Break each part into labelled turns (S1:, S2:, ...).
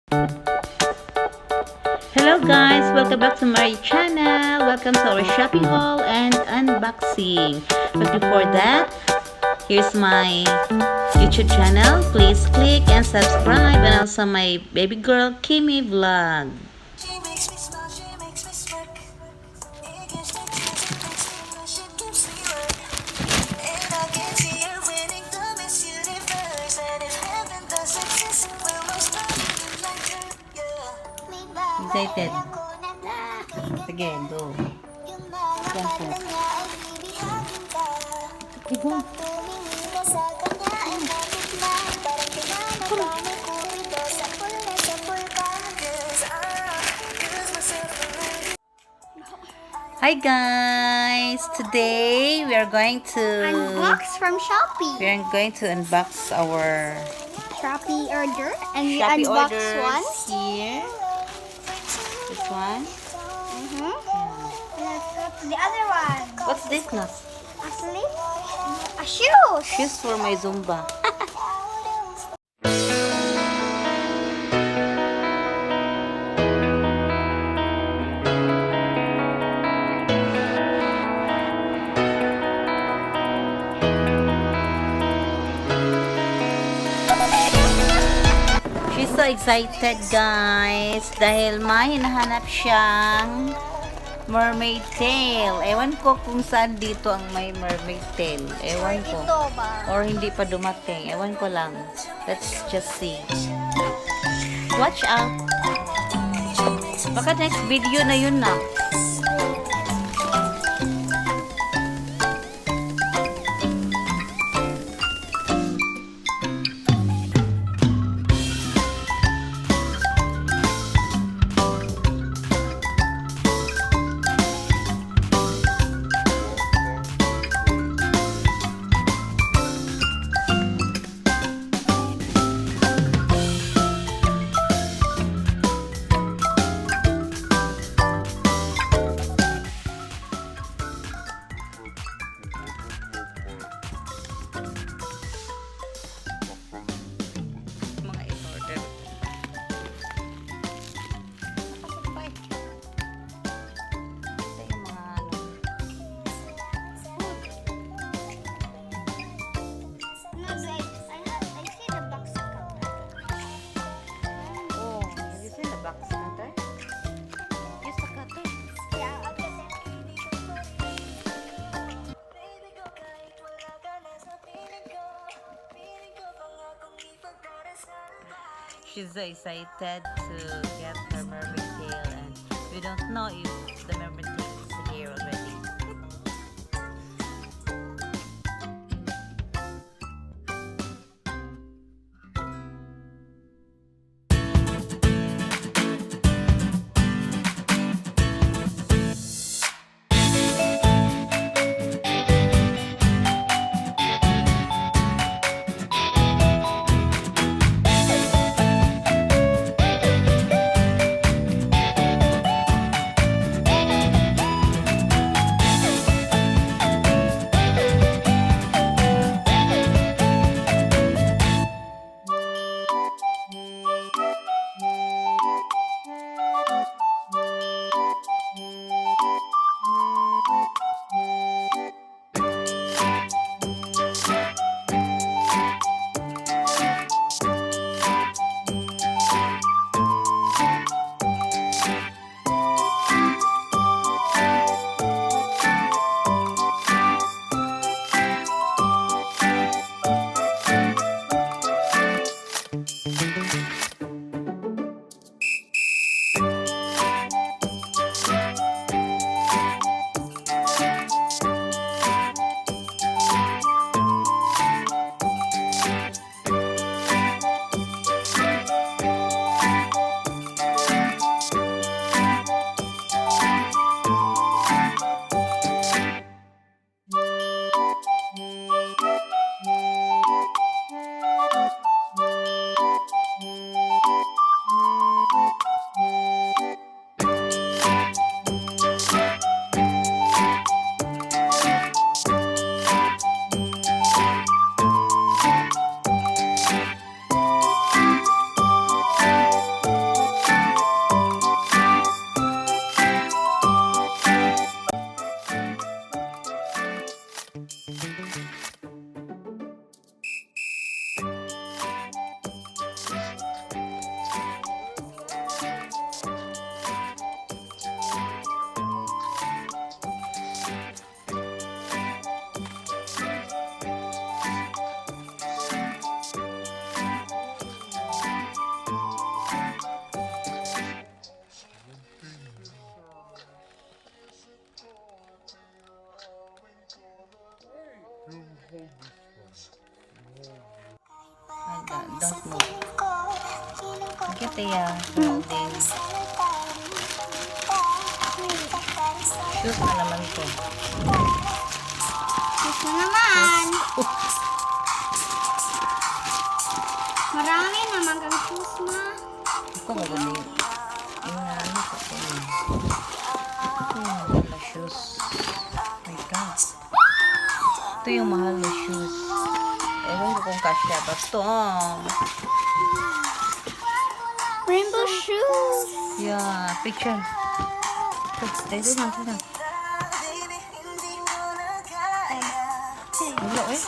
S1: Hello guys, welcome back to my channel. Welcome to our shopping haul and unboxing. But before that, here's my YouTube channel. Please click and subscribe, and also my baby girl Kimi vlog. Excited? Sige, go. Go. Hi guys! Today we are going to
S2: Unbox from Shopee.
S1: we are going to unbox our
S2: Shopee order, and we
S1: Shopee
S2: unbox
S1: orders
S2: one.
S1: here. This one.
S2: And let's go to the other one.
S1: What's this, Nas?
S2: Actually, a shoes.
S1: Shoes for my Zumba. She's so excited guys dahil may hinahanap siyang mermaid tail. Ewan ko kung saan dito ang may mermaid tail. Ewan ko.
S2: Ito ba?
S1: Or hindi pa dumating. Ewan ko lang. Let's just see. Watch out. Baka next video na yun na. Mga in-order. Ito yung mga ano.
S2: No, guys, I see the box cover.
S1: Oh, have you seen the box cutter? Use the cutter.
S2: Yeah, okay.
S1: She's so excited to get her mermaid tail, and we don't know if the mermaid tail is here already. Tia. Clothing. Shoes na naman to.
S2: Ito naman. Marami naman kang shoes, ma.
S1: Ito nga gani. Yung ano ko ito. Ito yung mahal na shoes. Oh my God. Ito yung mahal na shoes. Ewan ko kung kasya. Basta
S2: Rainbow shoes.
S1: yeah, picture. Ito na. Wala eh.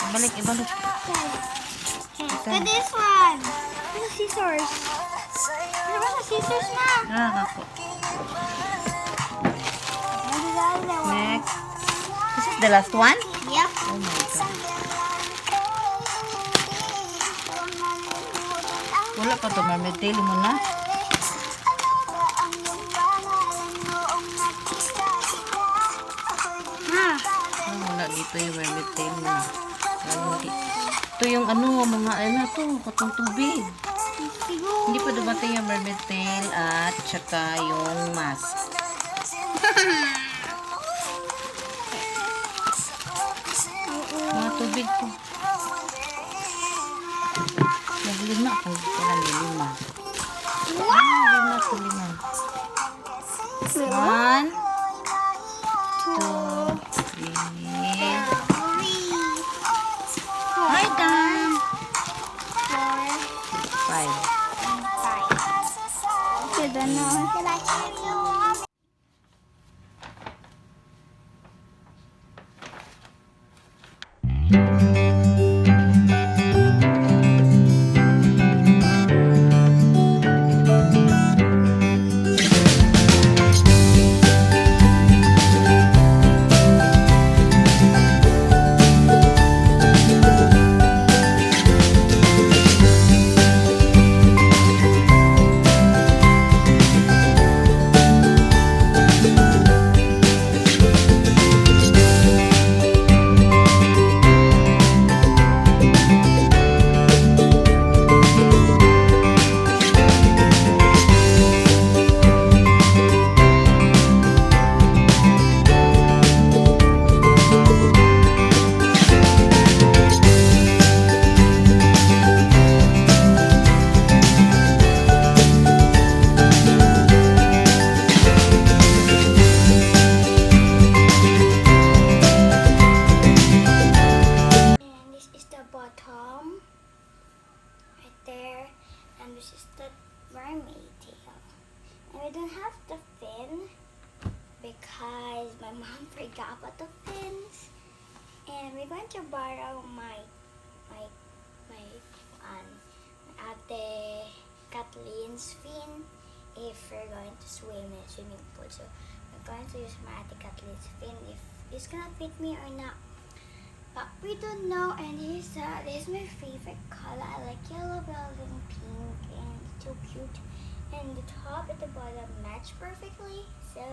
S1: Ibalik.
S2: Look at this one. This is scissors. Ano ba sa scissors, ma?
S1: Ako. Next. This is the last one?
S2: Yep.
S1: Oh my God. Wala pa to, mermaid tail mo na.
S2: Ma.
S1: Wala dito yung mermaid tail mo na. Ito yung mga to, katong tubig. Hindi pa dumating yung mermaid tail at saka yung mask. Mga tubig to. Naglima ako. Kailan nilima. Lima to lima. 1, 2, 3. Hi, Dan. 5.
S2: Ganda na. And this is the mermaid tail. And we don't have the fin because my mom forgot about the fins. And we're going to borrow my ate Kathleen's fin if we're going to swim in a swimming pool. So we're going to use my ate Kathleen's fin if it's gonna fit me or not. But we don't know, and this is my favorite color. I like yellow, brown, and pink, and it's so cute. And the top and the bottom match perfectly. So